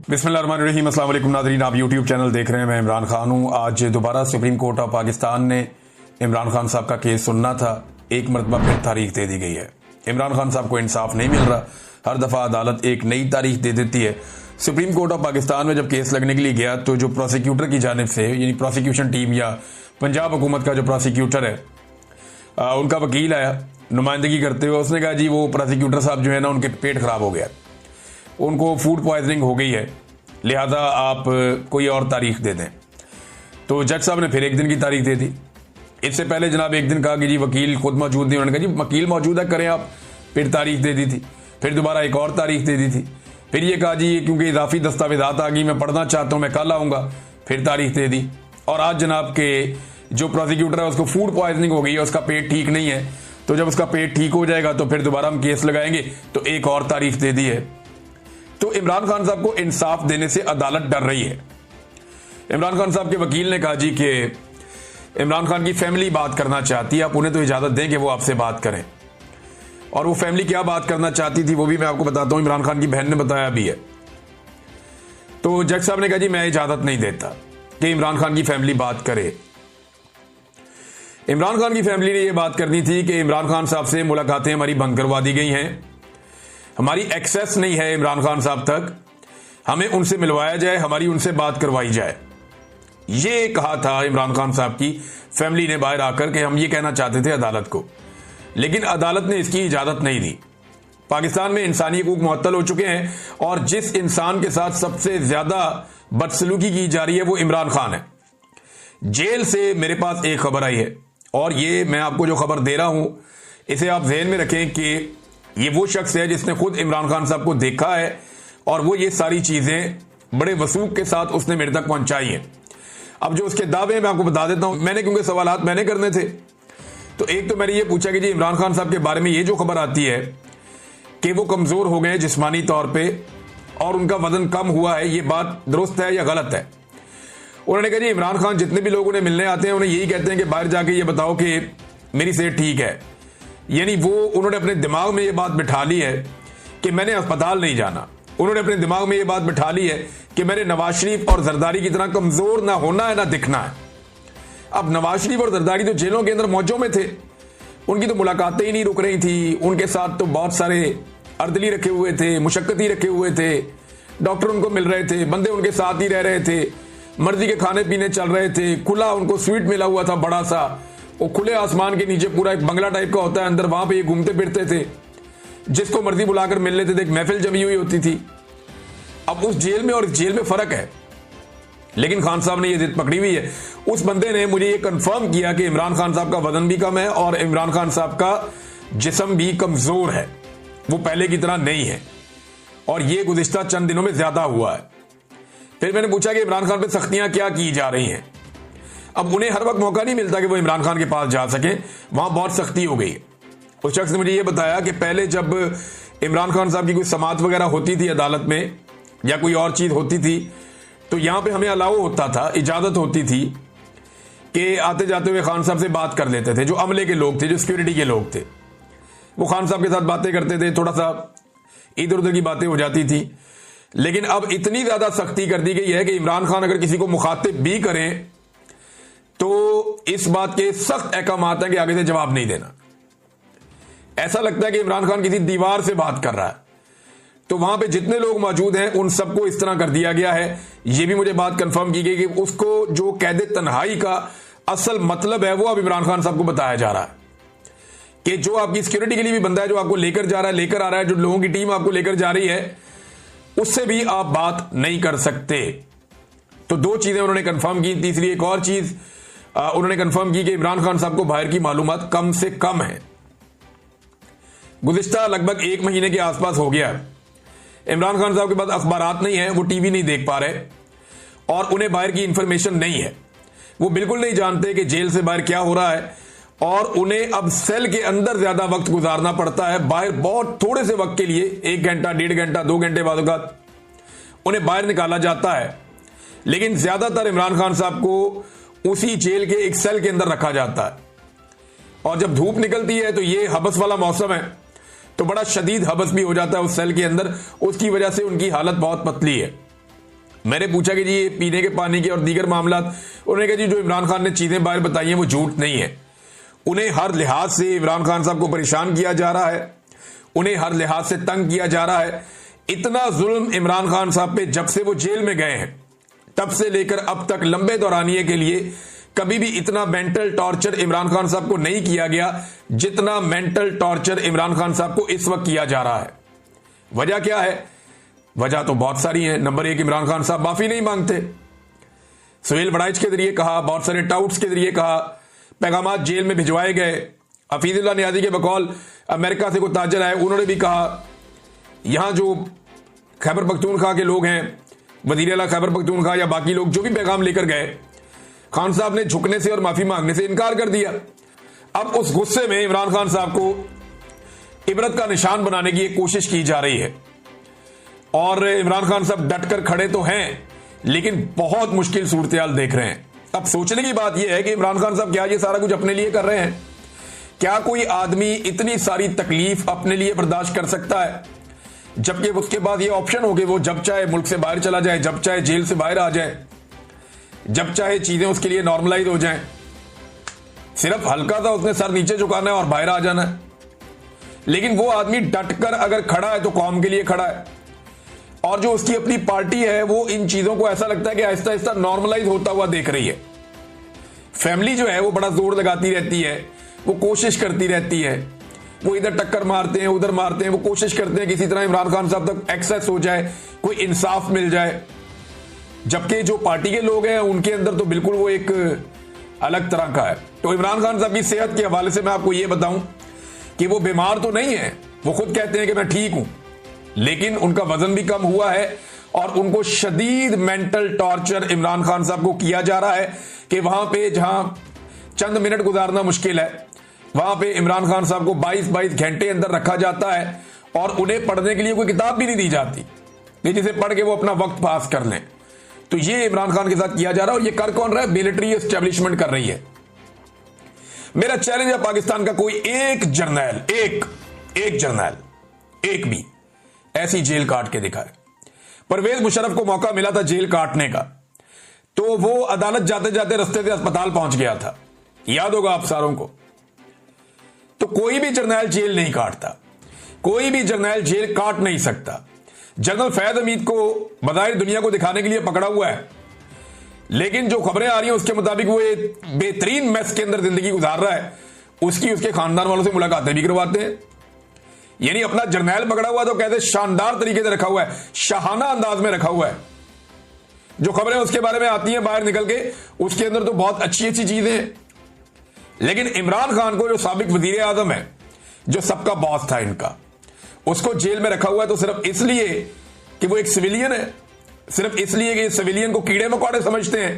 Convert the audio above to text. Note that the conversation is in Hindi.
बिस्मिल्लाहिर्रहमानिर्रहीम। अस्सलाम वालेकुम नाज़रीन, आप यूट्यूब चैनल देख रहे हैं। मैं इमरान खान हूँ। आज दोबारा सुप्रीम कोर्ट ऑफ पाकिस्तान ने इमरान खान साहब का केस सुनना था। एक मरतबा फिर तारीख दे दी गई है। इमरान खान साहब को इंसाफ नहीं मिल रहा। हर दफ़ा अदालत एक नई तारीख दे देती है। सुप्रीम कोर्ट ऑफ पाकिस्तान में जब केस लगने के लिए गया तो जो प्रोसिक्यूटर की जानिब से यानी प्रोसिक्यूशन टीम या पंजाब हुकूमत का जो प्रोसिक्यूटर है उनका वकील आया नुमाइंदगी करते हुए। उसने कहा जी वो प्रोसिक्यूटर साहब जो है ना उनके पेट खराब हो गया, उनको फूड पॉइजनिंग हो गई है, लिहाजा आप कोई और तारीख दे दें। तो जज साहब ने फिर एक दिन की तारीख दे दी। इससे पहले जनाब एक दिन कहा कि जी वकील खुद मौजूद नहीं। उन्होंने कहा जी वकील मौजूद है, करें आप। फिर तारीख दे दी थी। फिर दोबारा एक और तारीख दे दी थी। फिर ये कहा जी क्योंकि इजाफी दस्तावेजात आ गई, मैं पढ़ना चाहता हूँ, मैं कल आऊँगा। फिर तारीख दे दी। और आज जनाब के जो प्रोसिक्यूटर है उसको फूड पॉइजनिंग हो गई है, उसका पेट ठीक नहीं है। तो जब उसका पेट ठीक हो जाएगा तो फिर दोबारा हम केस लगाएंगे, तो एक और तारीख दे दी है। तो इमरान खान साहब को इंसाफ देने से अदालत डर रही है। इमरान खान साहब के वकील ने कहा जी कि इमरान खान की फैमिली बात करना चाहती है, आप उन्हें तो इजाजत दें कि वो आपसे बात करें। और वो फैमिली क्या बात करना चाहती थी वो भी मैं आपको बताता हूं। इमरान खान की बहन ने बताया भी है। तो जज साहब ने कहा जी मैं इजाजत नहीं देता कि इमरान खान की फैमिली बात करे। इमरान खान की फैमिली ने यह बात करनी थी कि इमरान खान साहब से मुलाकातें हमारी बंद करवा दी गई हैं, हमारी एक्सेस नहीं है इमरान खान साहब तक, हमें उनसे मिलवाया जाए, हमारी उनसे बात करवाई जाए। ये कहा था इमरान खान साहब की फैमिली ने बाहर आकर कि हम ये कहना चाहते थे अदालत को, लेकिन अदालत ने इसकी इजाजत नहीं दी। पाकिस्तान में इंसानी हकूक मुअत्तल हो चुके हैं और जिस इंसान के साथ सबसे ज्यादा बदसलूकी की जा रही है वो इमरान खान है। जेल से मेरे पास एक खबर आई है और ये मैं आपको जो खबर दे रहा हूं इसे आप ज़हन में रखें कि ये वो शख्स है जिसने खुद इमरान खान साहब को देखा है और वो ये सारी चीजें बड़े वसूख के साथ उसने मेरे तक पहुंचाई हैं। अब जो उसके दावे मैं आपको बता देता हूं, मैंने क्योंकि सवालात मैंने करने थे। तो एक तो मैंने ये पूछा कि जी इमरान खान साहब के बारे में ये जो खबर आती है कि वो कमजोर हो गए जिस्मानी तौर पे और उनका वजन कम हुआ है, ये बात दुरुस्त है या गलत है? उन्होंने कहा जी इमरान खान जितने भी लोग उन्हें मिलने आते हैं उन्हें यही कहते हैं कि बाहर जाके ये बताओ कि मेरी सेहत ठीक है। यानी वो उन्होंने अपने दिमाग में ये बात बिठा ली है कि मैंने अस्पताल नहीं जाना। उन्होंने अपने दिमाग में ये बात बिठा ली है कि मैंने नवाज शरीफ और जरदारी की तरह कमजोर ना होना है ना दिखना है। अब नवाज शरीफ और जरदारी तो जेलों के अंदर मौजों में थे, उनकी तो मुलाकातें ही नहीं रुक रही थी। उनके साथ तो बहुत सारे अर्दली रखे हुए थे, मुशक्कती रखे हुए थे, डॉक्टर उनको मिल रहे थे, बंदे उनके साथ ही रह रहे थे, मर्जी के खाने पीने चल रहे थे, खुला उनको स्वीट मिला हुआ था बड़ा सा, वो खुले आसमान के नीचे पूरा एक बंगला टाइप का होता है अंदर, वहां पे ये घूमते फिरते थे, जिसको मर्जी बुलाकर मिल लेते थे, एक महफिल जमी हुई होती थी। अब उस जेल में और इस जेल में फर्क है, लेकिन खान साहब ने ये जिद पकड़ी हुई है। उस बंदे ने मुझे ये कंफर्म किया कि इमरान खान साहब का वजन भी कम है और इमरान खान साहब का जिस्म भी कमजोर है, वो पहले की तरह नहीं है और ये गुज़िश्ता चंद दिनों में ज्यादा हुआ है। फिर मैंने पूछा कि इमरान खान पे सख्तियां क्या की जा रही हैं। अब उन्हें हर वक्त मौका नहीं मिलता कि वो इमरान खान के पास जा सके, वहां बहुत सख्ती हो गई है। उस शख्स ने मुझे ये बताया कि पहले जब इमरान खान साहब की कोई समाअत वगैरह होती थी अदालत में या कोई और चीज होती थी तो यहां पे हमें अलाउ होता था, इजाजत होती थी कि आते जाते हुए खान साहब से बात कर लेते थे। जो अमले के लोग थे, जो सिक्योरिटी के लोग थे, वो खान साहब के साथ बातें करते थे, थोड़ा सा इधर उधर की बातें हो जाती थी। लेकिन अब इतनी ज्यादा सख्ती कर दी गई है कि इमरान खान अगर किसी को मुखातिब भी करें तो इस बात के सख्त अहकामात हैं कि आगे से जवाब नहीं देना। ऐसा लगता है कि इमरान खान किसी दीवार से बात कर रहा है। तो वहां पे जितने लोग मौजूद हैं उन सबको इस तरह कर दिया गया है। यह भी मुझे बात कंफर्म की गई कि उसको जो कैद तन्हाई का असल मतलब है वो अब इमरान खान साहब को बताया जा रहा है कि जो आपकी सिक्योरिटी के लिए भी बंदा है, जो आपको लेकर जा रहा है, लेकर आ रहा है, जो लोगों की टीम आपको लेकर जा रही है, उससे भी आप बात नहीं कर सकते। तो दो चीजें उन्होंने कंफर्म की। तीसरी एक और चीज उन्होंने कंफर्म की कि इमरान खान साहब को बाहर की मालूमात कम से कम है। गुज़िश्ता लगभग 1 महीने के आसपास हो गया इमरान खान साहब के पास अखबारात नहीं है, वो टीवी नहीं देख पा रहे और उन्हें बाहर की इंफॉर्मेशन नहीं है। वो बिल्कुल नहीं जानते कि जेल से बाहर क्या हो रहा है और उन्हें अब सेल के अंदर ज्यादा वक्त गुजारना पड़ता है। बाहर बहुत थोड़े से वक्त के लिए 1 घंटा, 1.5 घंटा, 2 घंटे बाद उन्हें बाहर निकाला जाता है। लेकिन ज्यादातर इमरान खान साहब को उसी जेल के एक सेल के अंदर रखा जाता है और जब धूप निकलती है तो ये हबस वाला मौसम है तो बड़ा शदीद हबस भी हो जाता है उस सेल के अंदर। उसकी वजह से उनकी हालत बहुत पतली है। मैंने पूछा कि जी ये पीने के पानी के और दीगर मामला, उन्होंने कहा जी जो इमरान खान ने चीजें बाहर बताई हैं वो झूठ नहीं है। उन्हें हर लिहाज से इमरान खान साहब को परेशान किया जा रहा है, उन्हें हर लिहाज से तंग किया जा रहा है। इतना जुल्म इमरान खान साहब पे जब से वो जेल में गए हैं तब से लेकर अब तक लंबे दौरानिए के लिए कभी भी इतना मेंटल टॉर्चर इमरान खान साहब को नहीं किया गया जितना मेंटल टॉर्चर इमरान खान साहब को इस वक्त किया जा रहा है। वजह क्या है? वजह तो बहुत सारी है। नंबर 1, इमरान खान साहब माफी नहीं मांगते। सुहेल बड़ाइच के जरिए कहा, बहुत सारे टाउट्स के जरिए कहा, पैगामात जेल में भिजवाए गए। हफीजुल्लाह नियाज़ी के बकौल अमेरिका से कोई ताजर आए, उन्होंने भी कहा यहां जो खैबर पख्तूनख्वा के लोग हैं, वज़ीर आला खैबर पख्तूनख्वा या बाकी लोग जो भी पैगाम लेकर गए, खान साहब ने झुकने से और माफी मांगने से इनकार कर दिया। अब उस गुस्से में इमरान खान साहब को इबरत का निशान बनाने की एक कोशिश की जा रही है और इमरान खान साहब डटकर खड़े तो हैं लेकिन बहुत मुश्किल सूरत-ए-हाल देख रहे हैं। अब सोचने की बात यह है कि इमरान खान साहब क्या ये सारा कुछ अपने लिए कर रहे हैं? क्या कोई आदमी इतनी सारी तकलीफ अपने लिए बर्दाश्त कर सकता है जबकि उसके बाद ये ऑप्शन हो कि वो जब चाहे मुल्क से बाहर चला जाए, जब चाहे जेल से बाहर आ जाए, जब चाहे चीजें उसके लिए नॉर्मलाइज हो जाएं, सिर्फ हल्का सा उसने सर नीचे झुकाना है और बाहर आ जाना है। लेकिन वो आदमी डटकर अगर खड़ा है तो कौम के लिए खड़ा है और जो उसकी अपनी पार्टी है वो इन चीजों को ऐसा लगता है कि आहिस्ता आहिस्ता नॉर्मलाइज होता हुआ देख रही है। फैमिली जो है वो बड़ा जोर लगाती रहती है, वो कोशिश करती रहती है, वो इधर टक्कर मारते हैं उधर मारते हैं, वो कोशिश करते हैं किसी तरह इमरान खान साहब तक एक्सेस हो जाए, कोई इंसाफ मिल जाए। जबकि जो पार्टी के लोग हैं उनके अंदर तो बिल्कुल वो एक अलग तरह का है। तो इमरान खान साहब की सेहत के हवाले से मैं आपको ये बताऊं कि वो बीमार तो नहीं है, वो खुद कहते हैं कि मैं ठीक हूं, लेकिन उनका वजन भी कम हुआ है और उनको शदीद मेंटल टॉर्चर इमरान खान साहब को किया जा रहा है कि वहां पे जहां चंद मिनट गुजारना मुश्किल है वहां पे इमरान खान साहब को 22-22 घंटे अंदर रखा जाता है और उन्हें पढ़ने के लिए कोई किताब भी नहीं दी जाती जिसे पढ़ के वो अपना वक्त पास कर लें। तो ये इमरान खान के साथ किया जा रहा है और ये कर कौन रहा है? मिलिट्री एस्टेब्लिशमेंट कर रही है। मेरा चैलेंज है पाकिस्तान का कोई एक जर्नैल, एक जर्नैल एक भी ऐसी जेल काट के दिखाए। परवेज मुशर्रफ को मौका मिला था जेल काटने का तो वो अदालत जाते जाते रास्ते से अस्पताल पहुंच गया था, याद होगा आप सारों को। तो कोई भी जर्नैल जेल नहीं काटता, कोई भी जर्नैल जेल काट नहीं सकता। जनरल फैज हमीद को बज़ाहिर दुनिया को दिखाने के लिए पकड़ा हुआ है, लेकिन जो खबरें आ रही हैं उसके मुताबिक वो एक बेहतरीन मैस के अंदर जिंदगी गुजार रहा है। उसके खानदान वालों से मुलाकातें भी करवाते हैं। यानी अपना जर्नैल पकड़ा हुआ तो कहते शानदार तरीके से रखा हुआ है, शाहाना अंदाज में रखा हुआ है। जो खबरें उसके बारे में आती हैं बाहर निकल के, उसके अंदर तो बहुत अच्छी अच्छी चीजें हैं। लेकिन इमरान खान को जो साबिक वजीर आजम है, जो सबका बॉस था इनका, उसको जेल में रखा हुआ है तो सिर्फ इसलिए कि वो एक सिविलियन है, सिर्फ इसलिए कि सिविलियन को कीड़े मकोड़े समझते हैं।